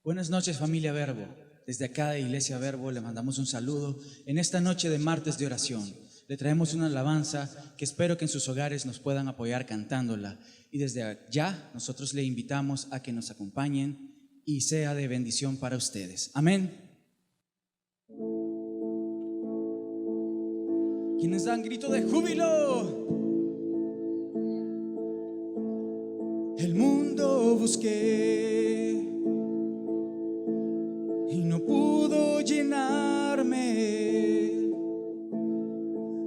Buenas noches, familia Verbo. Desde acá de Iglesia Verbo le mandamos un saludo en esta noche de martes de oración. Le traemos una alabanza que espero que en sus hogares nos puedan apoyar cantándola. Y desde ya nosotros le invitamos a que nos acompañen y sea de bendición para ustedes. Amén. Quienes dan grito de júbilo. El mundo busqué y no pudo llenarme.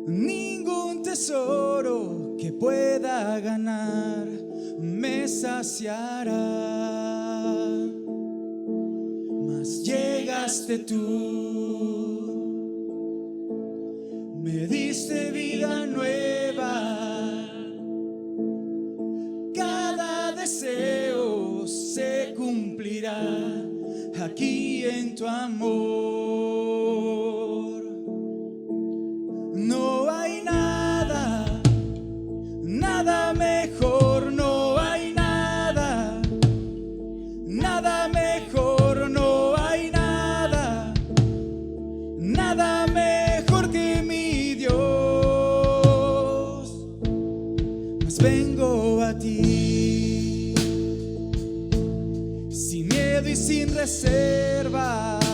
Ningún tesoro que pueda ganar me saciará. Mas llegaste tú, me diste vida nueva. Cada deseo se cumplirá aquí en tu amor. No hay nada, nada mejor, no hay nada, nada mejor, no hay nada, nada mejor que mi Dios. Mas vengo a ti sin miedo y sin reservas,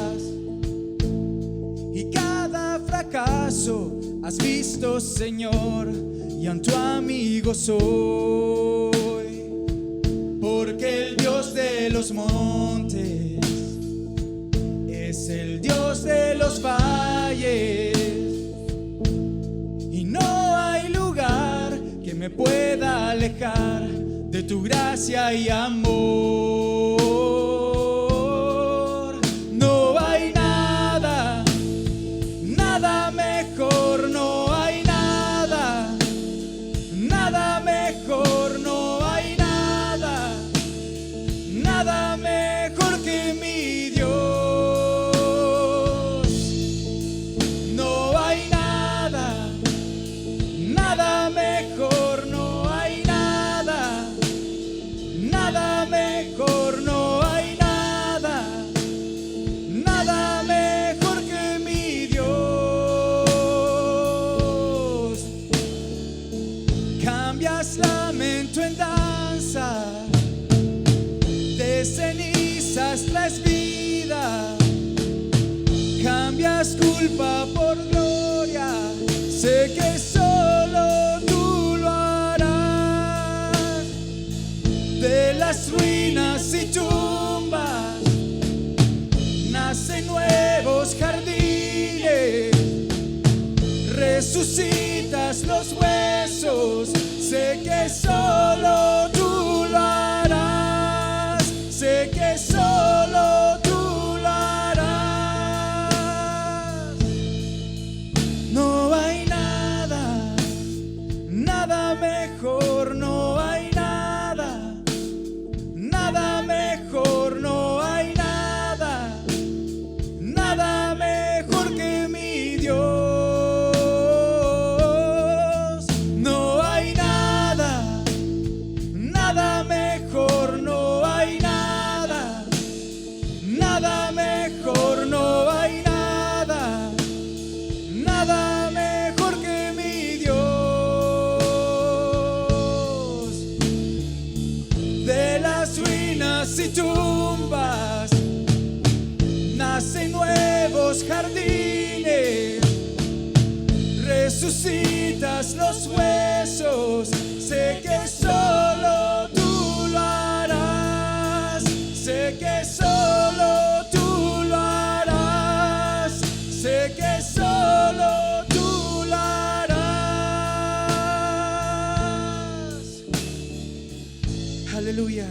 y cada fracaso has visto, Señor, y a tu amigo soy, porque el Dios de los montes es el Dios de los valles, y no hay lugar que me pueda alejar de tu gracia y amor. No hay nada, nada mejor, no hay nada, nada mejor, no hay nada, nada mejor que mi Dios. No hay nada, nada mejor, no hay nada, nada mejor, no hay nada, nada mejor que mi Dios. Cambias lamento en danza, de cenizas traes vida, cambias culpa por gloria, sé que solo tú lo harás. De las ruinas y tumbas nacen nuevos jardines, resucitas los huesos, sé que solo tú lo harás, sé que solo tú lo harás. No hay nada, nada mejor, no hay nada, nada mejor, no hay nada, nada mejor que mi Dios. No hay nada, nada mejor, no hay nada, nada mejor, no hay nada, nada mejor que mi Dios. De las ruinas y tumbas nacen nuevos jardines, resucitas los huesos, sé que solo tú lo harás, sé que solo tú lo harás, sé que solo tú lo harás. Aleluya.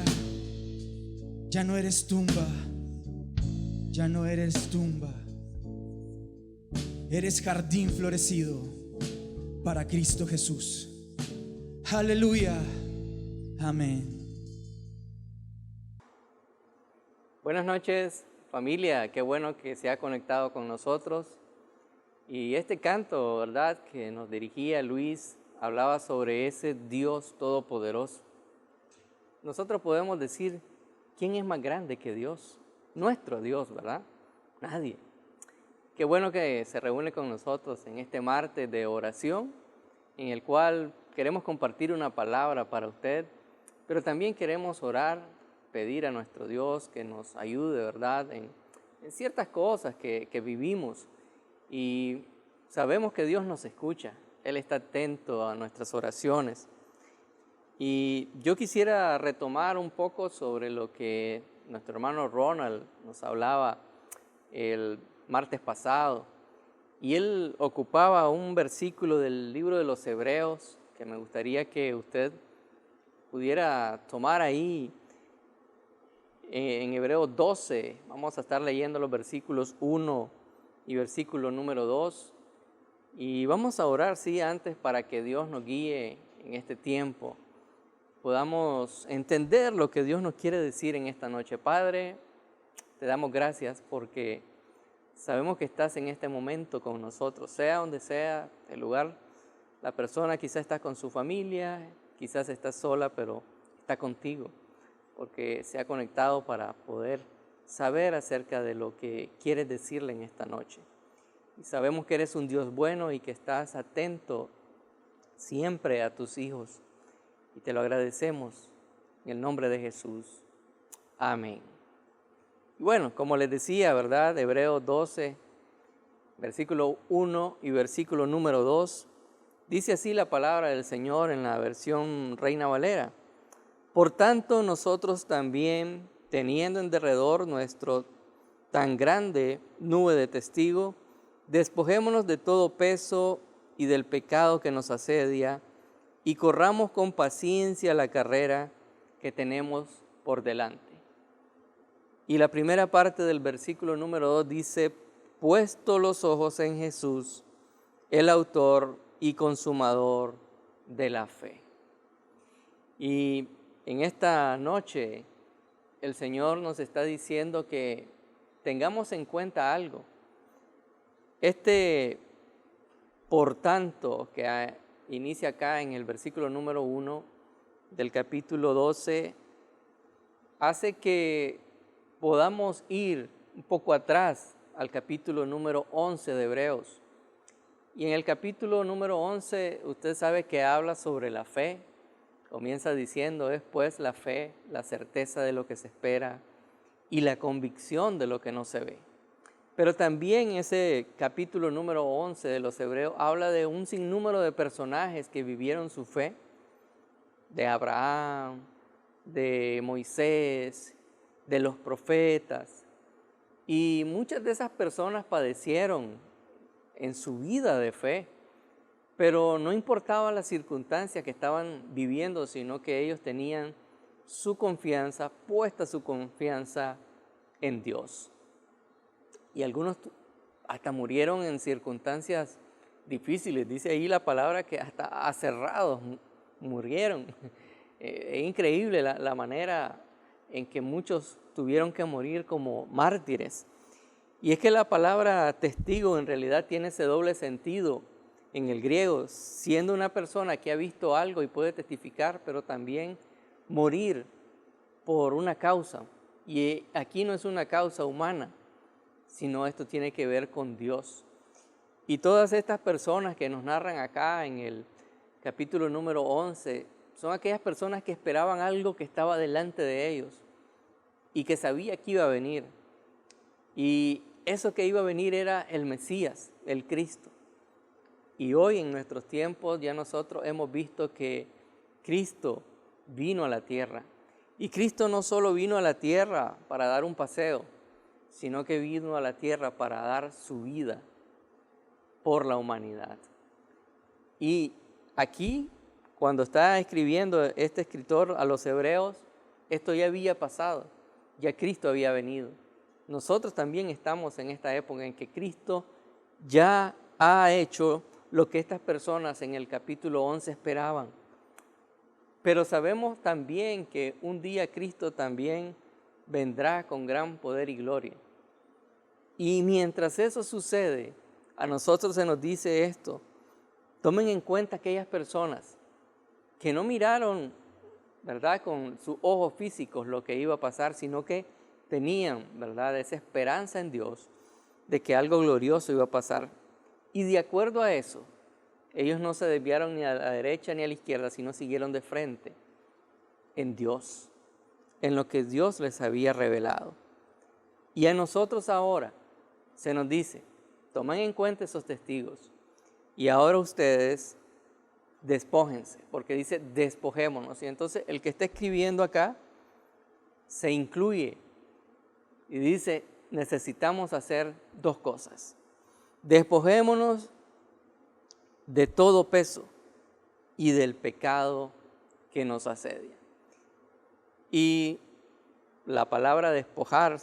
Ya no eres tumba, ya no eres tumba, eres jardín florecido para Cristo Jesús. Aleluya, amén. Buenas noches, familia, qué bueno que se ha conectado con nosotros. Y este canto, ¿verdad?, que nos dirigía Luis, hablaba sobre ese Dios todopoderoso. Nosotros podemos decir, ¿quién es más grande que Dios? nuestro Dios, ¿verdad? Nadie. Qué bueno que se reúne con nosotros en este martes de oración, en el cual queremos compartir una palabra para usted, pero también queremos orar, pedir a nuestro Dios que nos ayude, ¿verdad?, en ciertas cosas que vivimos. Y sabemos que Dios nos escucha, Él está atento a nuestras oraciones. Y yo quisiera retomar un poco sobre lo que nuestro hermano Ronald nos hablaba el martes pasado. Y él ocupaba un versículo del libro de los Hebreos que me gustaría que usted pudiera tomar ahí. En Hebreos 12 vamos a estar leyendo los versículos 1 y versículo número 2. Y vamos a orar, sí, antes para que Dios nos guíe en este tiempo. Podamos entender lo que Dios nos quiere decir en esta noche. Padre, te damos gracias porque sabemos que estás en este momento con nosotros, sea donde sea el lugar. La persona quizás está con su familia, quizás está sola, pero está contigo, porque se ha conectado para poder saber acerca de lo que quieres decirle en esta noche. Y sabemos que eres un Dios bueno y que estás atento siempre a tus hijos. Y te lo agradecemos en el nombre de Jesús. Amén. Y bueno, como les decía, ¿verdad? Hebreos 12, versículo 1 y versículo número 2. Dice así la palabra del Señor en la versión Reina Valera. Por tanto, nosotros también, teniendo en derredor nuestro tan grande nube de testigos, despojémonos de todo peso y del pecado que nos asedia, y corramos con paciencia la carrera que tenemos por delante. Y la primera parte del versículo número 2 dice, puesto los ojos en Jesús, el autor y consumador de la fe. Y en esta noche el Señor nos está diciendo que tengamos en cuenta algo. Por tanto, que inicia acá en el versículo número 1 del capítulo 12, hace que podamos ir un poco atrás al capítulo número 11 de Hebreos. Y en el capítulo número 11, usted sabe que habla sobre la fe. Comienza diciendo, es pues la fe, la certeza de lo que se espera y la convicción de lo que no se ve. Pero también ese capítulo número 11 de los Hebreos habla de un sinnúmero de personajes que vivieron su fe, de Abraham, de Moisés, de los profetas. Y muchas de esas personas padecieron en su vida de fe, pero no importaba la circunstancia que estaban viviendo, sino que ellos tenían su confianza, puesta su confianza en Dios. Y algunos hasta murieron en circunstancias difíciles. Dice ahí la palabra que hasta aserrados murieron. Es increíble la manera en que muchos tuvieron que morir como mártires. Y es que la palabra testigo en realidad tiene ese doble sentido en el griego, siendo una persona que ha visto algo y puede testificar, pero también morir por una causa. Y aquí no es una causa humana, sino esto tiene que ver con Dios. Y todas estas personas que nos narran acá en el capítulo número 11, son aquellas personas que esperaban algo que estaba delante de ellos y que sabía que iba a venir. Y eso que iba a venir era el Mesías, el Cristo. Y hoy en nuestros tiempos ya nosotros hemos visto que Cristo vino a la tierra. Y Cristo no solo vino a la tierra para dar un paseo, sino que vino a la tierra para dar su vida por la humanidad. Y aquí, cuando está escribiendo este escritor a los hebreos, esto ya había pasado, ya Cristo había venido. Nosotros también estamos en esta época en que Cristo ya ha hecho lo que estas personas en el capítulo 11 esperaban. Pero sabemos también que un día Cristo también vendrá con gran poder y gloria. Y mientras eso sucede, a nosotros se nos dice esto: tomen en cuenta aquellas personas que no miraron, ¿verdad?, con sus ojos físicos lo que iba a pasar, sino que tenían, ¿verdad?, esa esperanza en Dios de que algo glorioso iba a pasar. Y de acuerdo a eso, ellos no se desviaron ni a la derecha ni a la izquierda, sino siguieron de frente en Dios, en lo que Dios les había revelado. Y a nosotros ahora se nos dice, tomen en cuenta esos testigos y ahora ustedes despójense, porque dice despojémonos. Y entonces el que está escribiendo acá se incluye y dice, necesitamos hacer dos cosas. Despojémonos de todo peso y del pecado que nos asedia. Y la palabra despojar,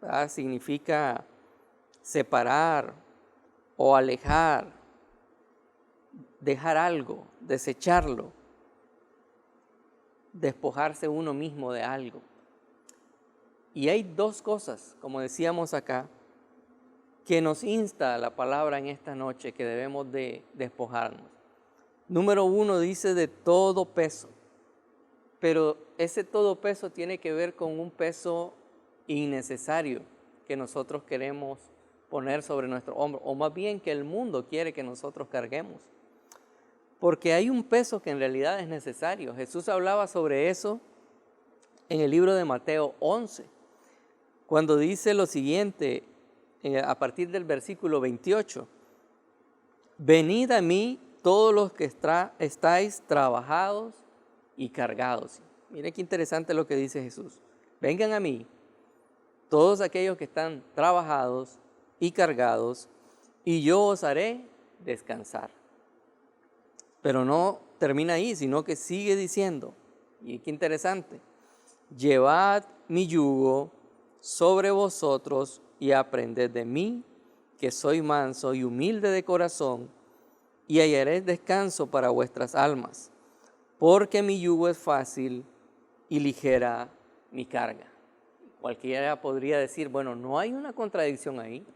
¿verdad?, significa separar o alejar, dejar algo, desecharlo, despojarse uno mismo de algo. Y hay dos cosas, como decíamos acá, que nos insta la palabra en esta noche que debemos de despojarnos. Número uno dice de todo peso, pero ese todo peso tiene que ver con un peso innecesario que nosotros queremos poner sobre nuestro hombro, o más bien que el mundo quiere que nosotros carguemos. Porque hay un peso que en realidad es necesario. Jesús hablaba sobre eso en el libro de Mateo 11, cuando dice lo siguiente, a partir del versículo 28, venid a mí todos los que estáis trabajados y cargados. Mire qué interesante lo que dice Jesús. Vengan a mí todos aquellos que están trabajados y cargados, y yo os haré descansar. Pero no termina ahí, sino que sigue diciendo, y qué interesante, llevad mi yugo sobre vosotros y aprended de mí, que soy manso y humilde de corazón, y hallaréis descanso para vuestras almas, porque mi yugo es fácil y ligera mi carga. Cualquiera podría decir, bueno, no hay una contradicción ahí.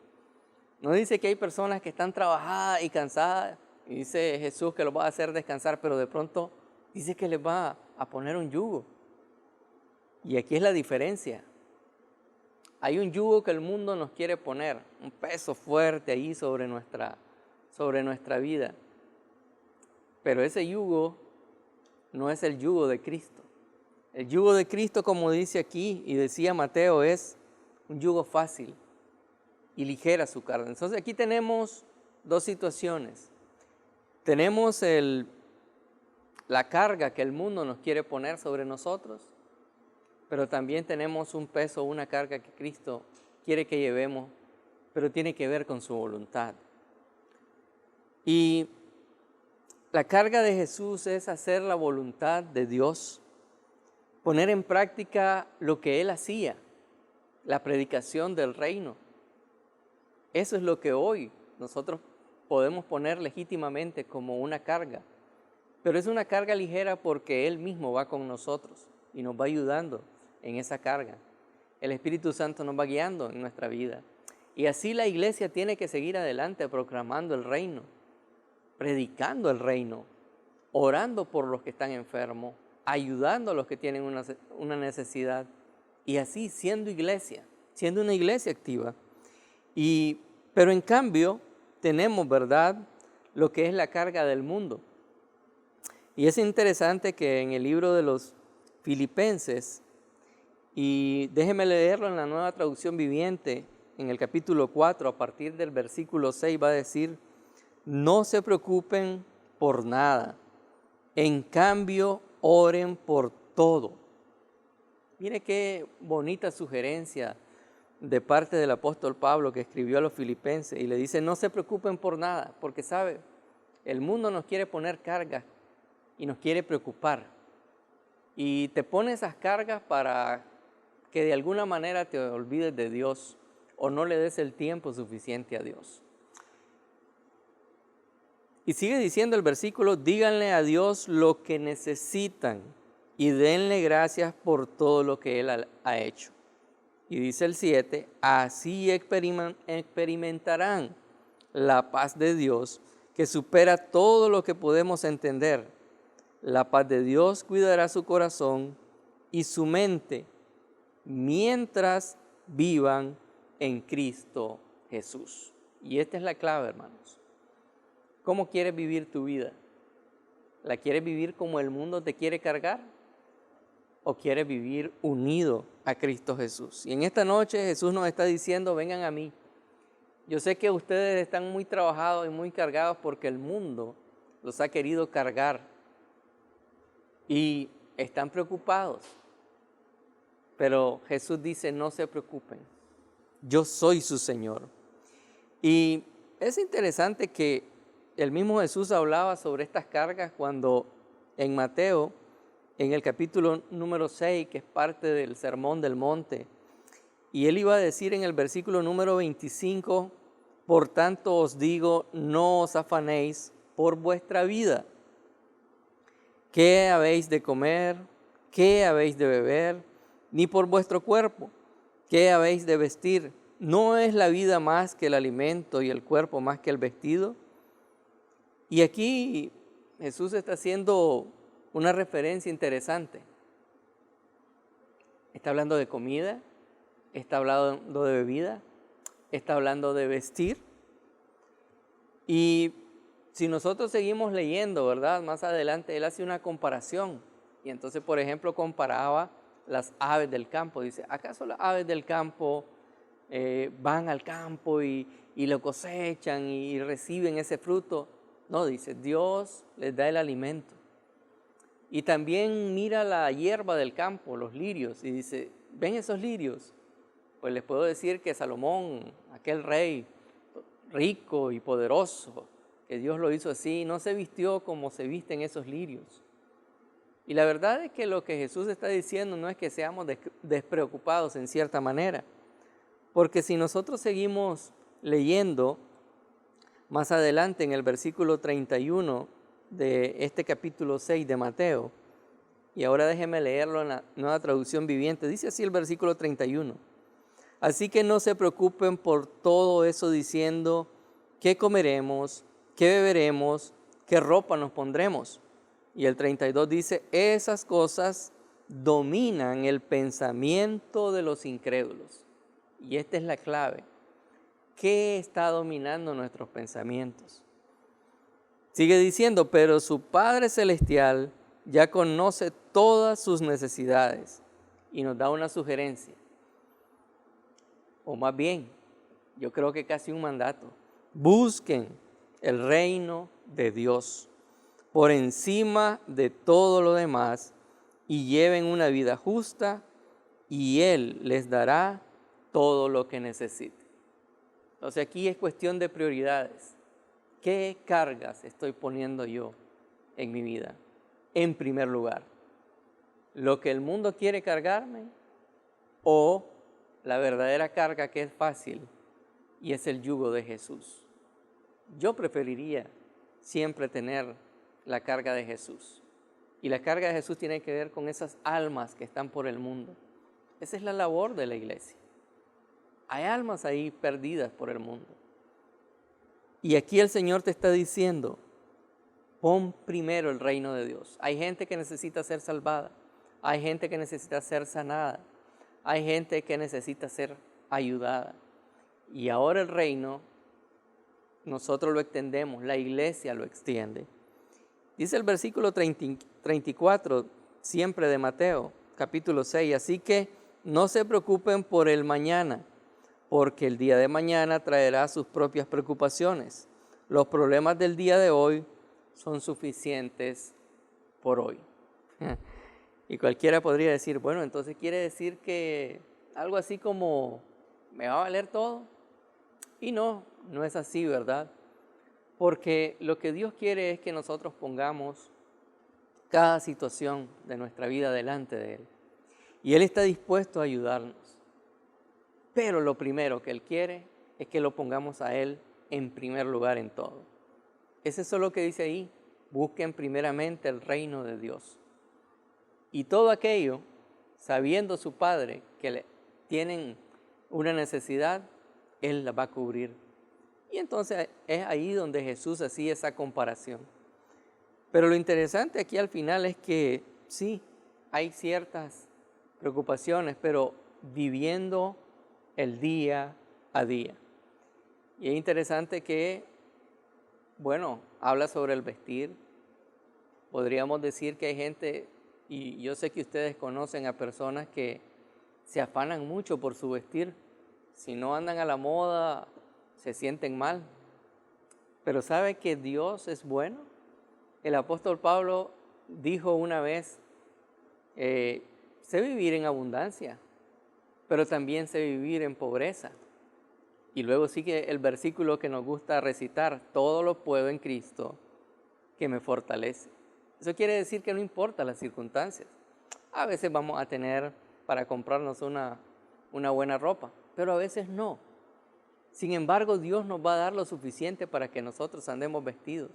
No dice que hay personas que están trabajadas y cansadas, y dice Jesús que los va a hacer descansar, pero de pronto dice que les va a poner un yugo. Y aquí es la diferencia. Hay un yugo que el mundo nos quiere poner, un peso fuerte ahí sobre nuestra vida. Pero ese yugo no es el yugo de Cristo. El yugo de Cristo, como dice aquí y decía Mateo, es un yugo fácil y ligera su carga. Entonces aquí tenemos dos situaciones. Tenemos la carga que el mundo nos quiere poner sobre nosotros, pero también tenemos un peso, una carga que Cristo quiere que llevemos, pero tiene que ver con su voluntad. Y la carga de Jesús es hacer la voluntad de Dios, poner en práctica lo que Él hacía, la predicación del reino. Eso es lo que hoy nosotros podemos poner legítimamente como una carga, pero es una carga ligera porque Él mismo va con nosotros y nos va ayudando en esa carga. El Espíritu Santo nos va guiando en nuestra vida. Y así la iglesia tiene que seguir adelante proclamando el reino, predicando el reino, orando por los que están enfermos, ayudando a los que tienen una necesidad y así siendo una iglesia activa. Pero en cambio tenemos, ¿verdad?, lo que es la carga del mundo. Y es interesante que en el libro de los Filipenses, y déjeme leerlo en la Nueva Traducción Viviente, en el capítulo 4, a partir del versículo 6, va a decir, no se preocupen por nada, en cambio oren por todo. Mire qué bonita sugerencia de parte del apóstol Pablo que escribió a los filipenses y le dice, no se preocupen por nada, porque sabe, el mundo nos quiere poner cargas y nos quiere preocupar. Y te pone esas cargas para que de alguna manera te olvides de Dios o no le des el tiempo suficiente a Dios. Y sigue diciendo el versículo, díganle a Dios lo que necesitan y denle gracias por todo lo que Él ha hecho. Y dice el 7, así experimentarán la paz de Dios que supera todo lo que podemos entender. La paz de Dios cuidará su corazón y su mente mientras vivan en Cristo Jesús. Y esta es la clave, hermanos. ¿Cómo quieres vivir tu vida? ¿La quieres vivir como el mundo te quiere cargar? ¿O quieres vivir unido a Cristo Jesús? Y en esta noche Jesús nos está diciendo, vengan a mí. Yo sé que ustedes están muy trabajados y muy cargados porque el mundo los ha querido cargar y están preocupados. Pero Jesús dice, no se preocupen, yo soy su Señor. Y es interesante que el mismo Jesús hablaba sobre estas cargas cuando en Mateo, en el capítulo número 6, que es parte del Sermón del Monte, y él iba a decir en el versículo número 25, por tanto os digo, no os afanéis por vuestra vida. ¿Qué habéis de comer? ¿Qué habéis de beber? Ni por vuestro cuerpo. ¿Qué habéis de vestir? ¿No es la vida más que el alimento y el cuerpo más que el vestido? Y aquí Jesús está haciendo una referencia interesante. Está hablando de comida, está hablando de bebida, está hablando de vestir. Y si nosotros seguimos leyendo, ¿verdad? Más adelante él hace una comparación. Y entonces, por ejemplo, comparaba las aves del campo. Dice, ¿acaso las aves del campo van al campo y lo cosechan y reciben ese fruto? No, dice, Dios les da el alimento. Y también mira la hierba del campo, los lirios, y dice, ¿ven esos lirios? Pues les puedo decir que Salomón, aquel rey rico y poderoso, que Dios lo hizo así, no se vistió como se visten esos lirios. Y la verdad es que lo que Jesús está diciendo no es que seamos despreocupados en cierta manera, porque si nosotros seguimos leyendo más adelante en el versículo 31 de este capítulo 6 de Mateo, y ahora déjeme leerlo en la Nueva Traducción Viviente, dice así el versículo 31. Así que no se preocupen por todo eso diciendo, ¿qué comeremos? ¿Qué beberemos? ¿Qué ropa nos pondremos? Y el 32 dice, esas cosas dominan el pensamiento de los incrédulos. Y esta es la clave. ¿Qué está dominando nuestros pensamientos? Sigue diciendo, pero su Padre Celestial ya conoce todas sus necesidades. Y nos da una sugerencia. O más bien, yo creo que casi un mandato. Busquen el reino de Dios por encima de todo lo demás y lleven una vida justa y Él les dará todo lo que necesiten. Entonces aquí es cuestión de prioridades. ¿Qué cargas estoy poniendo yo en mi vida? En primer lugar, ¿lo que el mundo quiere cargarme o la verdadera carga que es fácil y es el yugo de Jesús? Yo preferiría siempre tener la carga de Jesús. Y la carga de Jesús tiene que ver con esas almas que están por el mundo. Esa es la labor de la iglesia. Hay almas ahí perdidas por el mundo. Y aquí el Señor te está diciendo, pon primero el reino de Dios. Hay gente que necesita ser salvada. Hay gente que necesita ser sanada. Hay gente que necesita ser ayudada. Y ahora el reino, nosotros lo extendemos, la iglesia lo extiende. Dice el versículo 34, siempre de Mateo, capítulo 6, así que no se preocupen por el mañana, porque el día de mañana traerá sus propias preocupaciones. Los problemas del día de hoy son suficientes por hoy. Y cualquiera podría decir, bueno, entonces quiere decir que algo así como, ¿me va a valer todo? Y no es así, ¿verdad? Porque lo que Dios quiere es que nosotros pongamos cada situación de nuestra vida delante de Él. Y Él está dispuesto a ayudarnos. Pero lo primero que Él quiere es que lo pongamos a Él en primer lugar en todo. Es eso lo que dice ahí. Busquen primeramente el reino de Dios. Y todo aquello, sabiendo su Padre que tienen una necesidad, Él la va a cubrir. Y entonces es ahí donde Jesús hacía esa comparación. Pero lo interesante aquí al final es que sí, hay ciertas preocupaciones, pero viviendo el día a día. Y es interesante que, bueno, habla sobre el vestir. Podríamos decir que hay gente, y yo sé que ustedes conocen a personas que se afanan mucho por su vestir. Si no andan a la moda, se sienten mal. Pero ¿sabe que Dios es bueno? El apóstol Pablo dijo una vez, sé vivir en abundancia, pero también sé vivir en pobreza. Y luego sigue el versículo que nos gusta recitar, todo lo puedo en Cristo que me fortalece. Eso quiere decir que no importa las circunstancias. A veces vamos a tener para comprarnos una buena ropa, pero a veces no. Sin embargo, Dios nos va a dar lo suficiente para que nosotros andemos vestidos.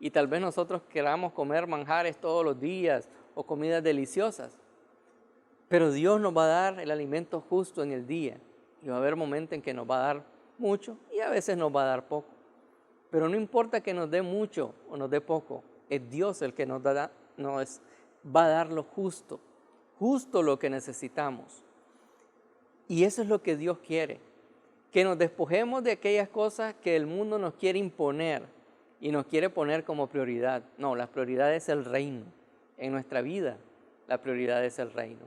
Y tal vez nosotros queramos comer manjares todos los días o comidas deliciosas, pero Dios nos va a dar el alimento justo en el día. Y va a haber momentos en que nos va a dar mucho y a veces nos va a dar poco. Pero no importa que nos dé mucho o nos dé poco, es Dios el que nos va a dar lo justo, justo lo que necesitamos. Y eso es lo que Dios quiere, que nos despojemos de aquellas cosas que el mundo nos quiere imponer y nos quiere poner como prioridad. No, la prioridad es el reino. En nuestra vida, la prioridad es el reino.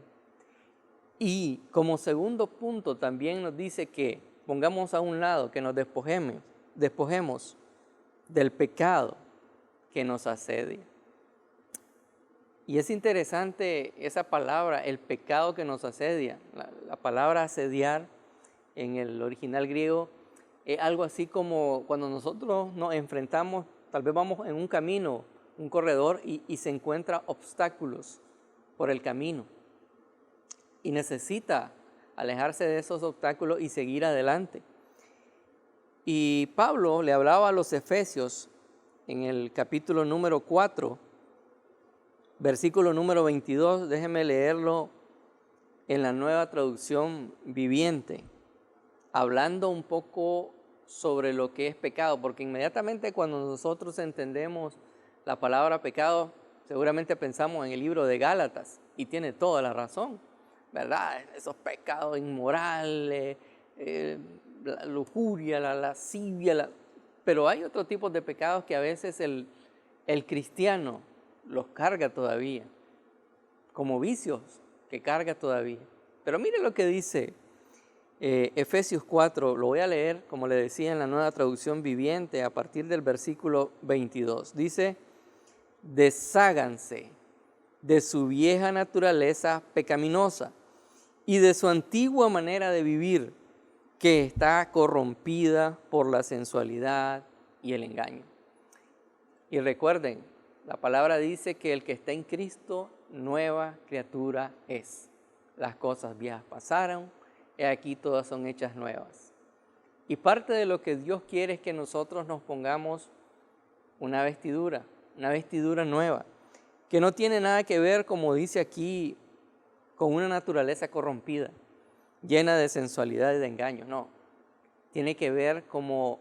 Y como segundo punto también nos dice que pongamos a un lado, que nos despojemos del pecado que nos asedia. Y es interesante esa palabra, el pecado que nos asedia. La palabra asediar en el original griego es algo así como cuando nosotros nos enfrentamos, tal vez vamos en un camino, un corredor y se encuentra obstáculos por el camino. Y necesita alejarse de esos obstáculos y seguir adelante. Y Pablo le hablaba a los Efesios en el capítulo número 4, versículo número 22, déjenme leerlo en la Nueva Traducción Viviente, hablando un poco sobre lo que es pecado, porque inmediatamente cuando nosotros entendemos la palabra pecado, seguramente pensamos en el libro de Gálatas, y tiene toda la razón, ¿verdad? Esos pecados inmorales, la lujuria, la lascivia, pero hay otro tipo de pecados que a veces el cristiano los carga todavía, como vicios que carga todavía. Pero mire lo que dice Efesios 4, lo voy a leer, como le decía, en la Nueva Traducción Viviente, a partir del versículo 22. Dice, desháganse de su vieja naturaleza pecaminosa y de su antigua manera de vivir, que está corrompida por la sensualidad y el engaño. Y recuerden, la palabra dice que el que está en Cristo, nueva criatura es. Las cosas viejas pasaron, y aquí todas son hechas nuevas. Y parte de lo que Dios quiere es que nosotros nos pongamos una vestidura nueva, que no tiene nada que ver, como dice aquí, con una naturaleza corrompida, llena de sensualidad y de engaño. No, tiene que ver, como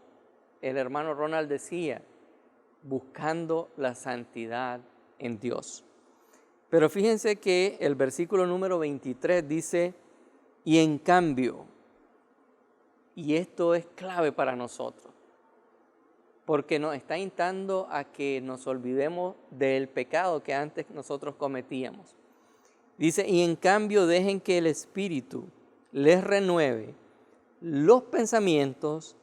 el hermano Ronald decía, buscando la santidad en Dios. Pero fíjense que el versículo número 23 dice, y en cambio, y esto es clave para nosotros, porque nos está instando a que nos olvidemos del pecado que antes nosotros cometíamos. Dice, y en cambio dejen que el Espíritu les renueve los pensamientos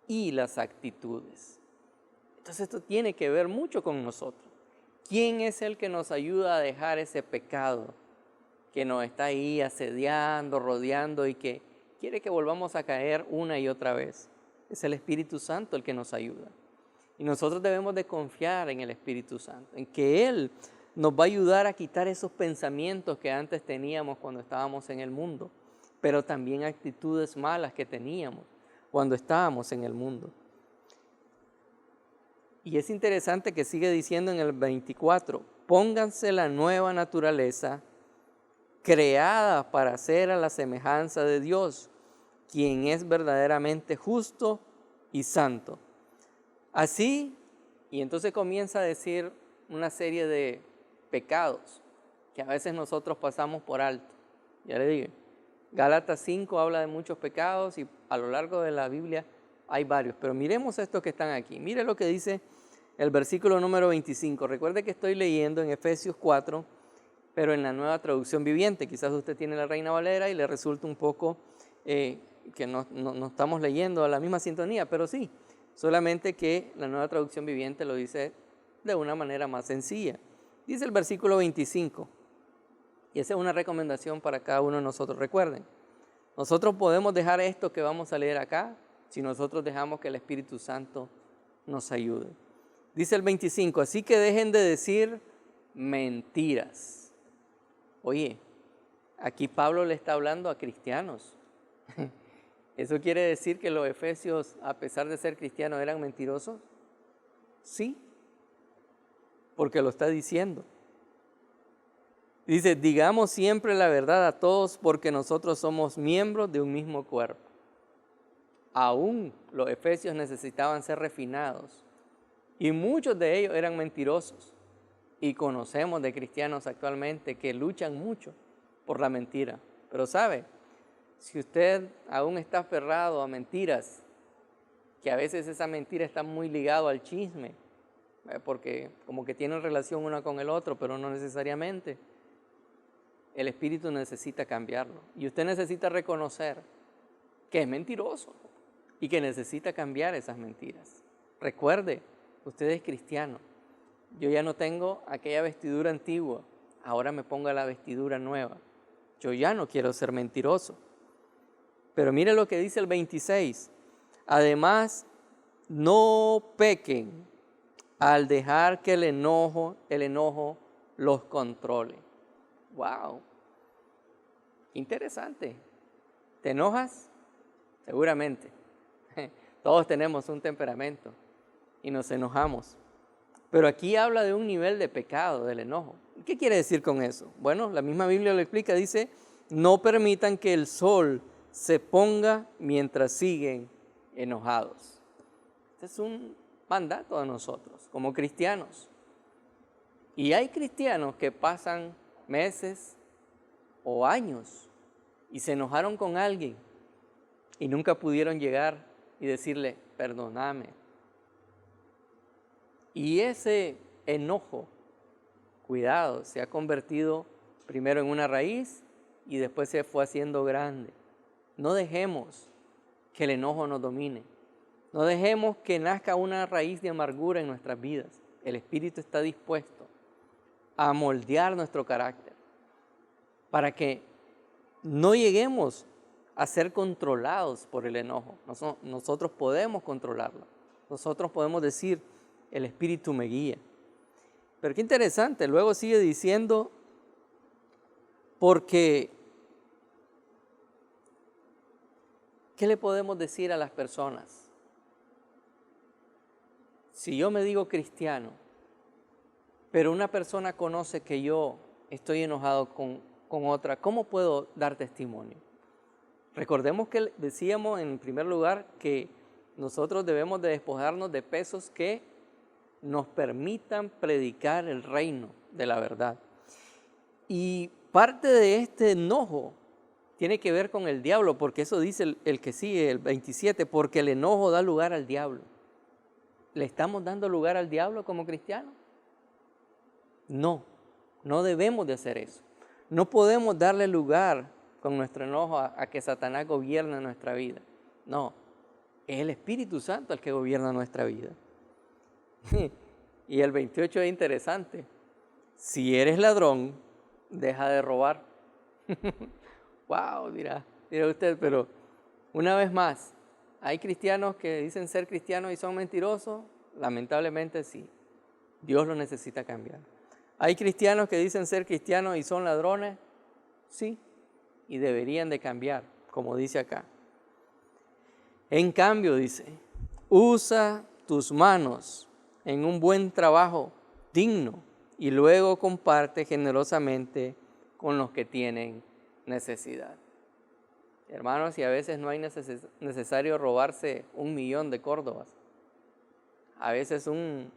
y las actitudes. Entonces esto tiene que ver mucho con nosotros. ¿Quién es el que nos ayuda a dejar ese pecado que nos está ahí asediando, rodeando y que quiere que volvamos a caer una y otra vez? Es el Espíritu Santo el que nos ayuda. Y nosotros debemos de confiar en el Espíritu Santo, en que Él nos va a ayudar a quitar esos pensamientos que antes teníamos cuando estábamos en el mundo, pero también actitudes malas que teníamos cuando estábamos en el mundo. Y es interesante que sigue diciendo en el 24, pónganse la nueva naturaleza creada para ser a la semejanza de Dios, quien es verdaderamente justo y santo. Así, y entonces comienza a decir una serie de pecados que a veces nosotros pasamos por alto. Ya le digo, Gálatas 5 habla de muchos pecados y a lo largo de la Biblia hay varios. Pero miremos estos que están aquí. Mire lo que dice el versículo número 25. Recuerde que estoy leyendo en Efesios 4, pero en la Nueva Traducción Viviente. Quizás usted tiene la Reina Valera y le resulta un poco que no estamos leyendo a la misma sintonía, pero sí, solamente que la Nueva Traducción Viviente lo dice de una manera más sencilla. Dice el versículo 25, y esa es una recomendación para cada uno de nosotros. Recuerden, nosotros podemos dejar esto que vamos a leer acá si nosotros dejamos que el Espíritu Santo nos ayude. Dice el 25, así que dejen de decir mentiras. Oye, aquí Pablo le está hablando a cristianos. ¿Eso quiere decir que los efesios, a pesar de ser cristianos, eran mentirosos? Sí, porque lo está diciendo. Dice, digamos siempre la verdad a todos porque nosotros somos miembros de un mismo cuerpo. Aún los efesios necesitaban ser refinados y muchos de ellos eran mentirosos. Y conocemos de cristianos actualmente que luchan mucho por la mentira. Pero ¿sabe? Si usted aún está aferrado a mentiras, que a veces esa mentira está muy ligada al chisme, porque como que tienen relación una con el otro, pero no necesariamente. El espíritu necesita cambiarlo. Y usted necesita reconocer que es mentiroso y que necesita cambiar esas mentiras. Recuerde, usted es cristiano. Yo ya no tengo aquella vestidura antigua, ahora me pongo la vestidura nueva. Yo ya no quiero ser mentiroso. Pero mire lo que dice el 26. Además, no pequen al dejar que el enojo los controle. ¡Wow! Interesante. ¿Te enojas? Seguramente. Todos tenemos un temperamento y nos enojamos. Pero aquí habla de un nivel de pecado, del enojo. ¿Qué quiere decir con eso? Bueno, la misma Biblia lo explica, dice, no permitan que el sol se ponga mientras siguen enojados. Este es un mandato a nosotros, como cristianos. Y hay cristianos que pasan meses o años y se enojaron con alguien y nunca pudieron llegar y decirle, perdóname. Y ese enojo, cuidado, se ha convertido primero en una raíz y después se fue haciendo grande. No dejemos que el enojo nos domine. No dejemos que nazca una raíz de amargura en nuestras vidas. El Espíritu está dispuesto a moldear nuestro carácter para que no lleguemos a ser controlados por el enojo. Nosotros podemos controlarlo. Nosotros podemos decir, el Espíritu me guía. Pero qué interesante, luego sigue diciendo, porque ¿qué le podemos decir a las personas? Si yo me digo cristiano, pero una persona conoce que yo estoy enojado con otra, ¿cómo puedo dar testimonio? Recordemos que decíamos en primer lugar que nosotros debemos de despojarnos de pesos que nos permitan predicar el reino de la verdad. Y parte de este enojo tiene que ver con el diablo, porque eso dice el que sigue, el 27, porque el enojo da lugar al diablo. ¿Le estamos dando lugar al diablo como cristianos? No, no debemos de hacer eso. No podemos darle lugar con nuestro enojo a que Satanás gobierne nuestra vida. No, es el Espíritu Santo el que gobierna nuestra vida. Y el 28 es interesante. Si eres ladrón, deja de robar. Wow, dirá usted, pero una vez más, ¿hay cristianos que dicen ser cristianos y son mentirosos? Lamentablemente sí. Dios lo necesita cambiar. ¿Hay cristianos que dicen ser cristianos y son ladrones? Sí, y deberían de cambiar, como dice acá. En cambio, dice, usa tus manos en un buen trabajo digno y luego comparte generosamente con los que tienen necesidad. Hermanos, y a veces no hay necesario robarse 1.000.000 de córdobas. A veces un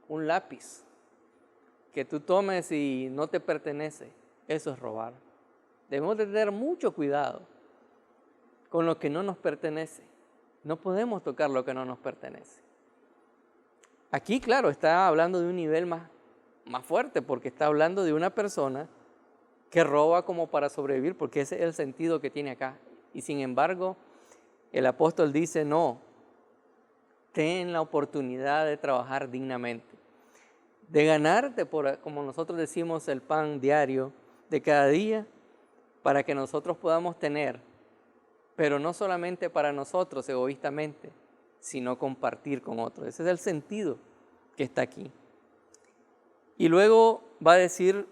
lápiz que tú tomes y no te pertenece, eso es robar. Debemos de tener mucho cuidado con lo que no nos pertenece. No podemos tocar lo que no nos pertenece. Aquí, claro, está hablando de un nivel más fuerte, porque está hablando de una persona que roba como para sobrevivir, porque ese es el sentido que tiene acá. Y sin embargo, el apóstol dice, no, ten la oportunidad de trabajar dignamente, de ganarte, como nosotros decimos, el pan diario de cada día, para que nosotros podamos tener, pero no solamente para nosotros egoístamente, sino compartir con otros. Ese es el sentido que está aquí. Y luego va a decir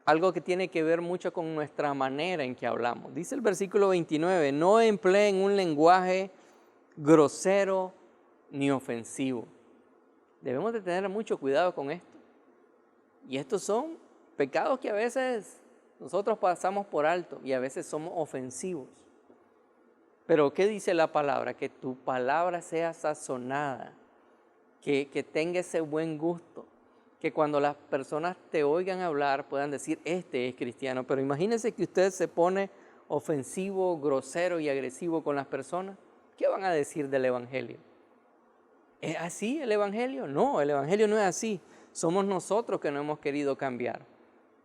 algo que tiene que ver mucho con nuestra manera en que hablamos. Dice el versículo 29, no empleen un lenguaje grosero ni ofensivo. Debemos de tener mucho cuidado con esto. Y estos son pecados que a veces nosotros pasamos por alto y a veces somos ofensivos. Pero ¿qué dice la palabra? Que tu palabra sea sazonada, que tenga ese buen gusto, que cuando las personas te oigan hablar puedan decir, este es cristiano. Pero imagínense que usted se pone ofensivo, grosero y agresivo con las personas. ¿Qué van a decir del evangelio? ¿Es así el evangelio? No, el evangelio no es así. Somos nosotros que no hemos querido cambiar.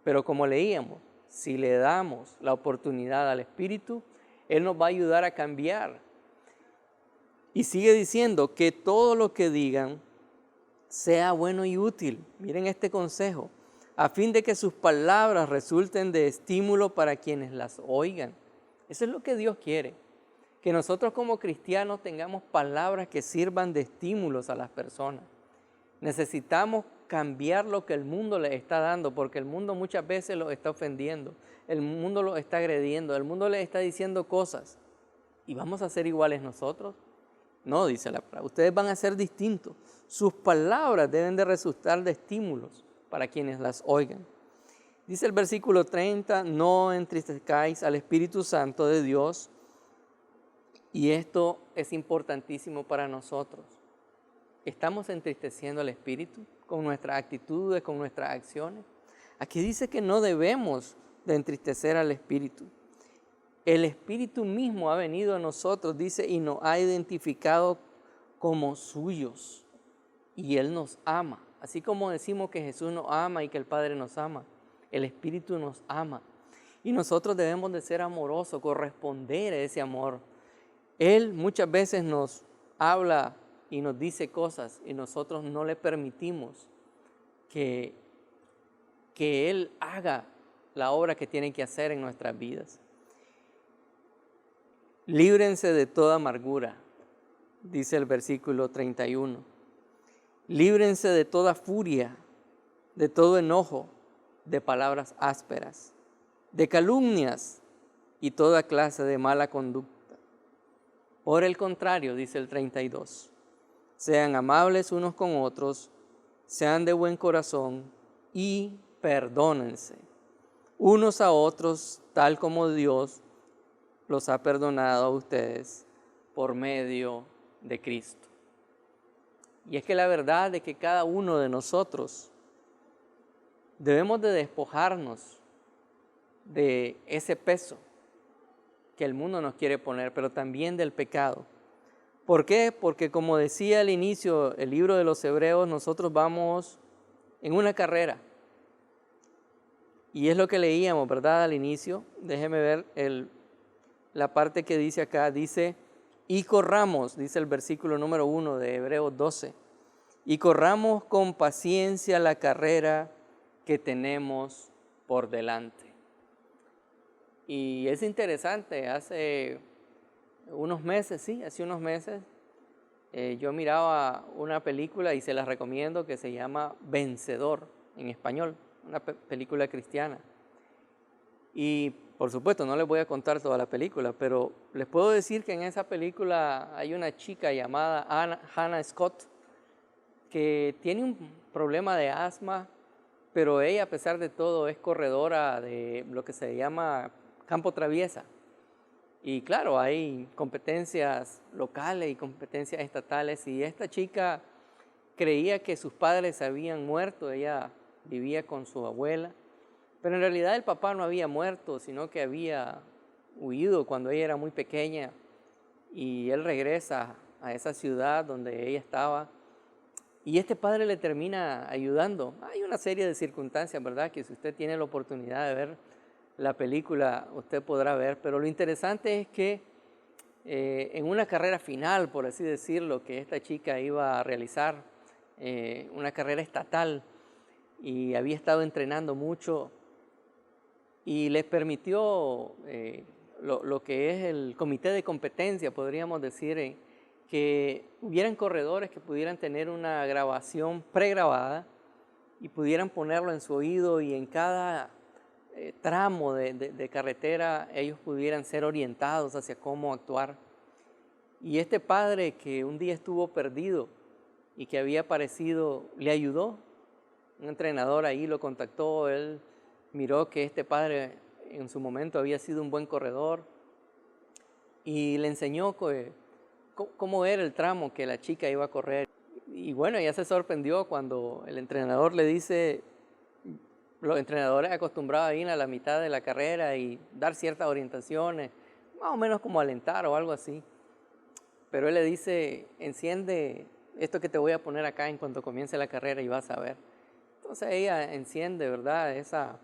Pero como leíamos, si le damos la oportunidad al Espíritu, Él nos va a ayudar a cambiar. Y sigue diciendo que todo lo que digan sea bueno y útil. Miren este consejo, a fin de que sus palabras resulten de estímulo para quienes las oigan. Eso es lo que Dios quiere, que nosotros como cristianos tengamos palabras que sirvan de estímulos a las personas. Necesitamos cambiar lo que el mundo les está dando, porque el mundo muchas veces los está ofendiendo, el mundo los está agrediendo, el mundo les está diciendo cosas. ¿Y vamos a ser iguales nosotros? No, dice la palabra, ustedes van a ser distintos. Sus palabras deben de resultar de estímulos para quienes las oigan. Dice el versículo 30, no entristezcáis al Espíritu Santo de Dios. Y esto es importantísimo para nosotros. ¿Estamos entristeciendo al Espíritu con nuestras actitudes, con nuestras acciones? Aquí dice que no debemos de entristecer al Espíritu. El Espíritu mismo ha venido a nosotros, dice, y nos ha identificado como suyos. Y Él nos ama. Así como decimos que Jesús nos ama y que el Padre nos ama, el Espíritu nos ama. Y nosotros debemos de ser amorosos, corresponder a ese amor. Él muchas veces nos habla y nos dice cosas y nosotros no le permitimos que Él haga la obra que tiene que hacer en nuestras vidas. Líbrense de toda amargura, dice el versículo 31. Líbrense de toda furia, de todo enojo, de palabras ásperas, de calumnias y toda clase de mala conducta. Por el contrario, dice el 32, sean amables unos con otros, sean de buen corazón y perdónense unos a otros, tal como Dios los ha perdonado a ustedes por medio de Cristo. Y es que la verdad es que cada uno de nosotros debemos de despojarnos de ese peso que el mundo nos quiere poner, pero también del pecado. ¿Por qué? Porque como decía al inicio el libro de los Hebreos, nosotros vamos en una carrera. Y es lo que leíamos, ¿verdad? Al inicio, déjeme ver la parte que dice acá, dice, y corramos, dice el versículo número 1 de Hebreos 12, y corramos con paciencia la carrera que tenemos por delante. Y es interesante, hace unos meses, yo miraba una película y se la recomiendo que se llama Vencedor en español, una película cristiana. Y por supuesto no les voy a contar toda la película, pero les puedo decir que en esa película hay una chica llamada Hannah Scott que tiene un problema de asma, pero ella a pesar de todo es corredora de lo que se llama campo traviesa. Y claro, hay competencias locales y competencias estatales y esta chica creía que sus padres habían muerto, ella vivía con su abuela, Pero en realidad el papá no había muerto, sino que había huido cuando ella era muy pequeña, y él regresa a esa ciudad donde ella estaba, y este padre le termina ayudando. Hay una serie de circunstancias, ¿verdad?, que si usted tiene la oportunidad de ver la película, usted podrá ver. Pero lo interesante es que en una carrera final, por así decirlo, que esta chica iba a realizar, una carrera estatal, y había estado entrenando mucho, y les permitió lo que es el comité de competencia, podríamos decir, que hubieran corredores que pudieran tener una grabación pregrabada y pudieran ponerlo en su oído, y en cada tramo de carretera ellos pudieran ser orientados hacia cómo actuar. Y este padre, que un día estuvo perdido y que había aparecido, le ayudó. Un entrenador ahí lo contactó, él miró que este padre en su momento había sido un buen corredor y le enseñó cómo era el tramo que la chica iba a correr. Y bueno, ella se sorprendió cuando el entrenador le dice, los entrenadores acostumbrados a ir a la mitad de la carrera y dar ciertas orientaciones, más o menos como alentar o algo así. Pero él le dice, enciende esto que te voy a poner acá en cuanto comience la carrera y vas a ver. Entonces ella enciende, ¿verdad?, esa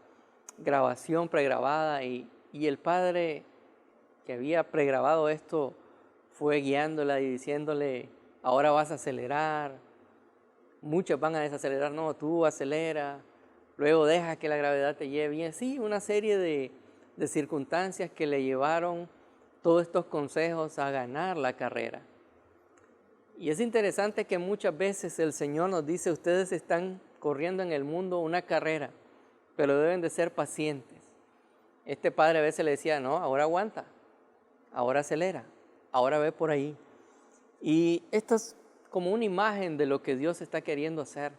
grabación pregrabada, y el padre que había pregrabado esto fue guiándola y diciéndole, ahora vas a acelerar. Muchos van a desacelerar, no, tú acelera, luego deja que la gravedad te lleve. Y así una serie de circunstancias que le llevaron todos estos consejos a ganar la carrera. Y es interesante que muchas veces el Señor nos dice, ustedes están corriendo en el mundo una carrera, pero deben de ser pacientes. Este padre a veces le decía, no, ahora aguanta, ahora acelera, ahora ve por ahí. Y esto es como una imagen de lo que Dios está queriendo hacer.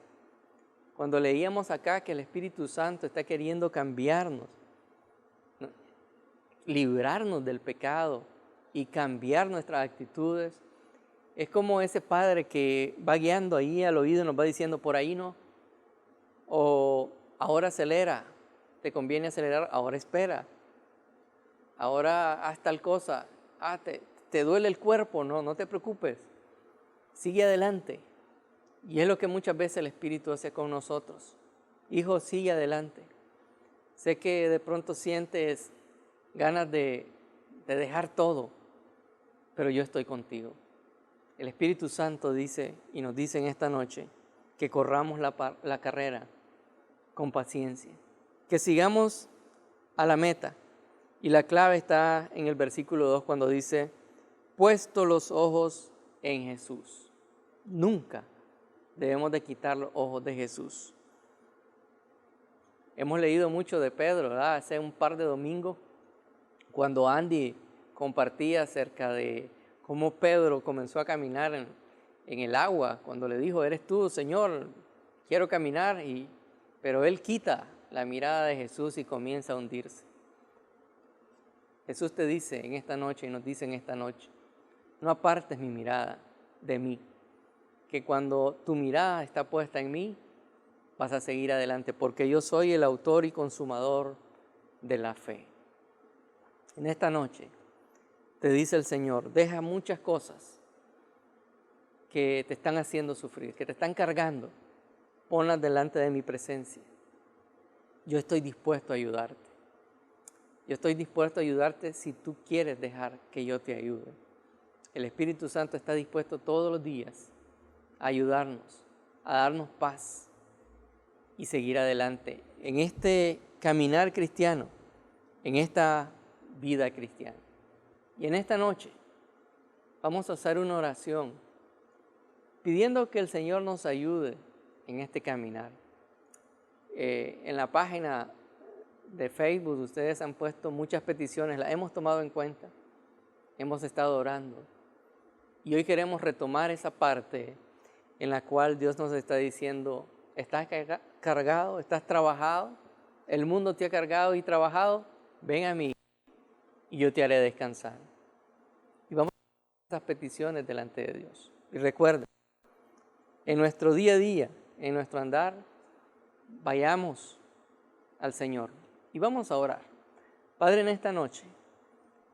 Cuando leíamos acá que el Espíritu Santo está queriendo cambiarnos, ¿no?, librarnos del pecado y cambiar nuestras actitudes, es como ese padre que va guiando ahí al oído y nos va diciendo, por ahí no, o ahora acelera, te conviene acelerar, ahora espera, ahora haz tal cosa, te duele el cuerpo, no te preocupes, sigue adelante. Y es lo que muchas veces el Espíritu hace con nosotros. Hijo, sigue adelante. Sé que de pronto sientes ganas de dejar todo, pero yo estoy contigo. El Espíritu Santo dice y nos dice en esta noche que corramos la carrera con paciencia, que sigamos a la meta. Y la clave está en el versículo 2 cuando dice, puesto los ojos en Jesús. Nunca debemos de quitar los ojos de Jesús. Hemos leído mucho de Pedro, ¿verdad? Hace un par de domingos, cuando Andy compartía acerca de cómo Pedro comenzó a caminar en el agua, cuando le dijo, eres tú, Señor, quiero caminar, pero él quita la mirada de Jesús y comienza a hundirse. Jesús te dice en esta noche y nos dice en esta noche, no apartes mi mirada de mí, que cuando tu mirada está puesta en mí, vas a seguir adelante, porque yo soy el autor y consumador de la fe. En esta noche te dice el Señor, deja muchas cosas que te están haciendo sufrir, que te están cargando, ponlas delante de mi presencia. Yo estoy dispuesto a ayudarte. Yo estoy dispuesto a ayudarte si tú quieres dejar que yo te ayude. El Espíritu Santo está dispuesto todos los días a ayudarnos, a darnos paz y seguir adelante en este caminar cristiano, en esta vida cristiana. Y en esta noche vamos a hacer una oración pidiendo que el Señor nos ayude en este caminar. En la página de Facebook ustedes han puesto muchas peticiones, las hemos tomado en cuenta, hemos estado orando. Y hoy queremos retomar esa parte en la cual Dios nos está diciendo, ¿estás cargado? ¿Estás trabajado? ¿El mundo te ha cargado y trabajado? Ven a mí y yo te haré descansar. Y vamos a hacer esas peticiones delante de Dios. Y recuerden, en nuestro día a día, en nuestro andar, vayamos al Señor. y vamos a orar. Padre, en esta noche,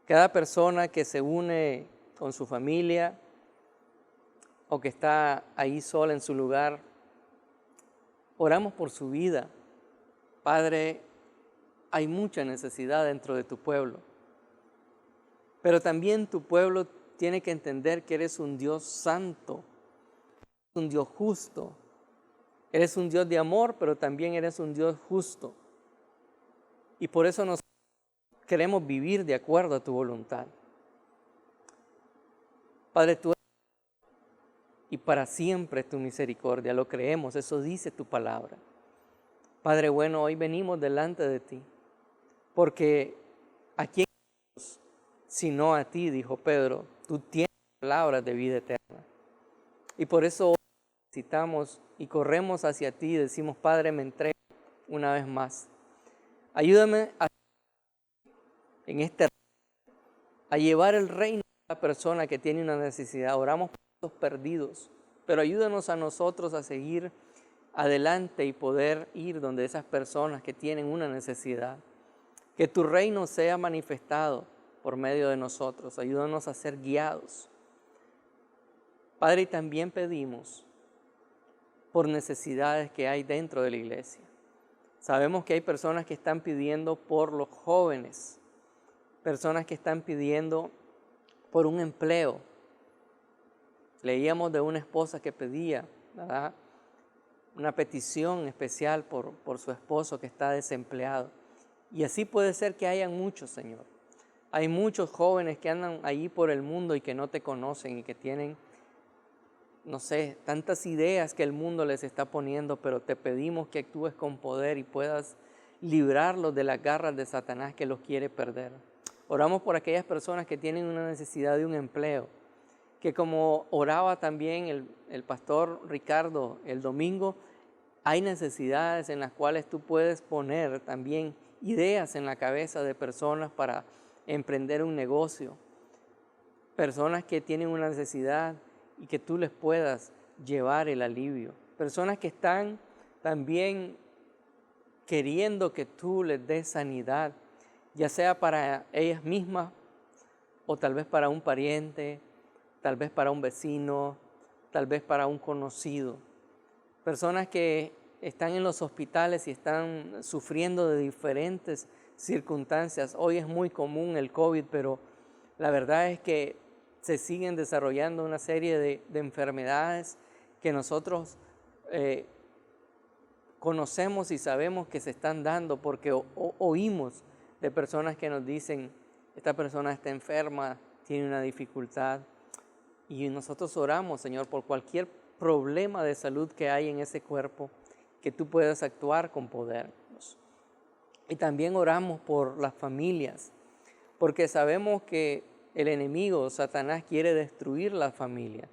cada persona que se une con su familia o que está ahí sola en su lugar, oramos por su vida. Padre, hay mucha necesidad dentro de tu pueblo, pero también tu pueblo tiene que entender que eres un Dios santo, un Dios justo. Eres un Dios de amor, pero también eres un Dios justo. Y por eso nosotros queremos vivir de acuerdo a tu voluntad. Padre, tú eres y para siempre tu misericordia, lo creemos, eso dice tu palabra. Padre bueno, hoy venimos delante de ti, porque ¿a quién sino a ti? Dijo Pedro, tú tienes palabras de vida eterna. Y por eso hoy necesitamos y corremos hacia ti y decimos, Padre, me entrego una vez más. Ayúdame a llevar el reino a la persona que tiene una necesidad. Oramos por los perdidos, pero ayúdanos a nosotros a seguir adelante y poder ir donde esas personas que tienen una necesidad. Que tu reino sea manifestado por medio de nosotros. Ayúdanos a ser guiados. Padre, y también pedimos por necesidades que hay dentro de la iglesia. Sabemos que hay personas que están pidiendo por los jóvenes, personas que están pidiendo por un empleo. Leíamos de una esposa que pedía, ¿verdad?, una petición especial por su esposo que está desempleado. Y así puede ser que hayan muchos, Señor. Hay muchos jóvenes que andan allí por el mundo y que no te conocen y que tienen, no sé, tantas ideas que el mundo les está poniendo, pero te pedimos que actúes con poder y puedas librarlos de las garras de Satanás que los quiere perder. Oramos por aquellas personas que tienen una necesidad de un empleo, que como oraba también el pastor Ricardo el domingo, hay necesidades en las cuales tú puedes poner también ideas en la cabeza de personas para emprender un negocio, personas que tienen una necesidad y que tú les puedas llevar el alivio, personas que están también queriendo que tú les des sanidad, ya sea para ellas mismas o tal vez para un pariente, tal vez para un vecino, tal vez para un conocido. Personas que están en los hospitales y están sufriendo de diferentes circunstancias. Hoy es muy común el COVID, pero la verdad es que se siguen desarrollando una serie de enfermedades que nosotros conocemos y sabemos que se están dando porque oímos de personas que nos dicen, esta persona está enferma, tiene una dificultad. Y nosotros oramos, Señor, por cualquier problema de salud que hay en ese cuerpo, que tú puedas actuar con poder. Y también oramos por las familias, porque sabemos que el enemigo, Satanás, quiere destruir la familia.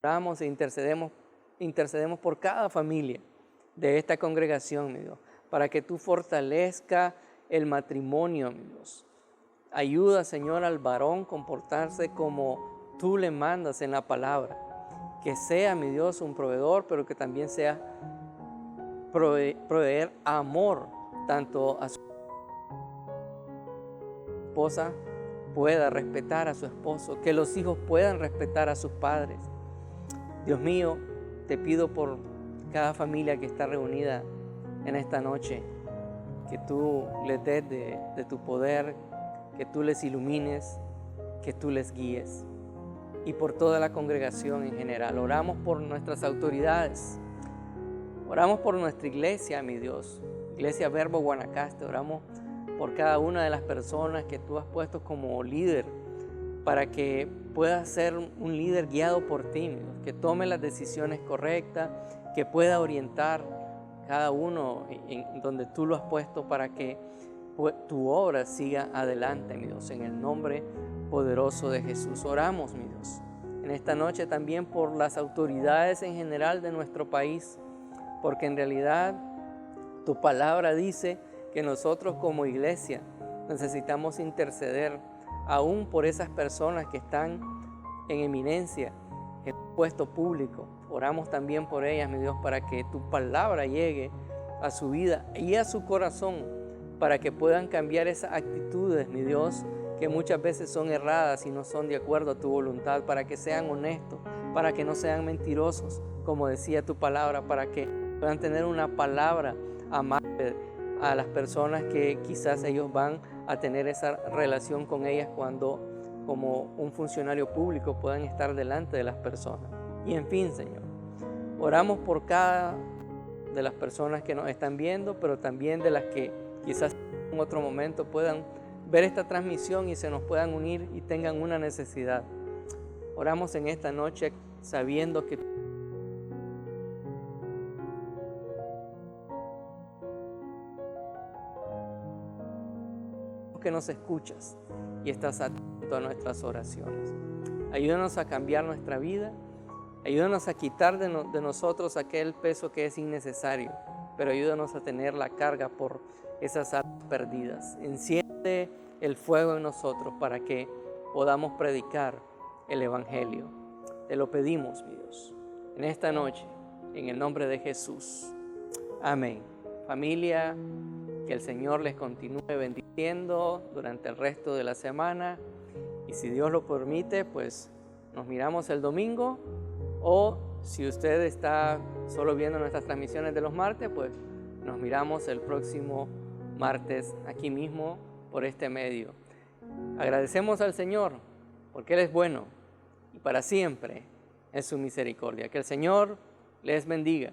Oramos e intercedemos por cada familia de esta congregación, mi Dios, para que tú fortalezca el matrimonio, mi Dios. Ayuda, Señor, al varón a comportarse como tú le mandas en la palabra, que sea, mi Dios, un proveedor, pero que también sea proveer amor tanto a su esposa pueda respetar a su esposo, que los hijos puedan respetar a sus padres. Dios mío, te pido por cada familia que está reunida en esta noche, que tú les des de tu poder, que tú les ilumines, que tú les guíes. Y por toda la congregación en general. Oramos por nuestras autoridades. Oramos por nuestra iglesia, mi Dios. Iglesia Verbo Guanacaste. Oramos por cada una de las personas que tú has puesto como líder para que pueda ser un líder guiado por ti, mi Dios. Que tome las decisiones correctas, que pueda orientar cada uno en donde tú lo has puesto para que tu obra siga adelante, mi Dios. En el nombre poderoso de Jesús. Oramos, mi Dios, en esta noche también por las autoridades en general de nuestro país, porque en realidad tu palabra dice que nosotros como iglesia necesitamos interceder aún por esas personas que están en eminencia, en puesto público. Oramos también por ellas, mi Dios, para que tu palabra llegue a su vida y a su corazón, para que puedan cambiar esas actitudes, mi Dios, que muchas veces son erradas y no son de acuerdo a tu voluntad, para que sean honestos, para que no sean mentirosos, como decía tu palabra, para que puedan tener una palabra amable a las personas que quizás ellos van a tener esa relación con ellas cuando, como un funcionario público, puedan estar delante de las personas. Y en fin, Señor, oramos por cada de las personas que nos están viendo, pero también de las que quizás en otro momento puedan ver esta transmisión y se nos puedan unir y tengan una necesidad. Oramos en esta noche sabiendo que nos escuchas y estás atento a nuestras oraciones. Ayúdanos a cambiar nuestra vida, ayúdanos a quitar de nosotros aquel peso que es innecesario, pero ayúdanos a tener la carga por esas almas perdidas. Enciende el fuego en nosotros para que podamos predicar el Evangelio. Te lo pedimos, mi Dios, en esta noche, en el nombre de Jesús. Amén. Familia, que el Señor les continúe bendiciendo durante el resto de la semana. Y si Dios lo permite, pues nos miramos el domingo. O si usted está solo viendo nuestras transmisiones de los martes, pues nos miramos el próximo martes aquí mismo por este medio. Agradecemos al Señor porque Él es bueno y para siempre es su misericordia. Que el Señor les bendiga.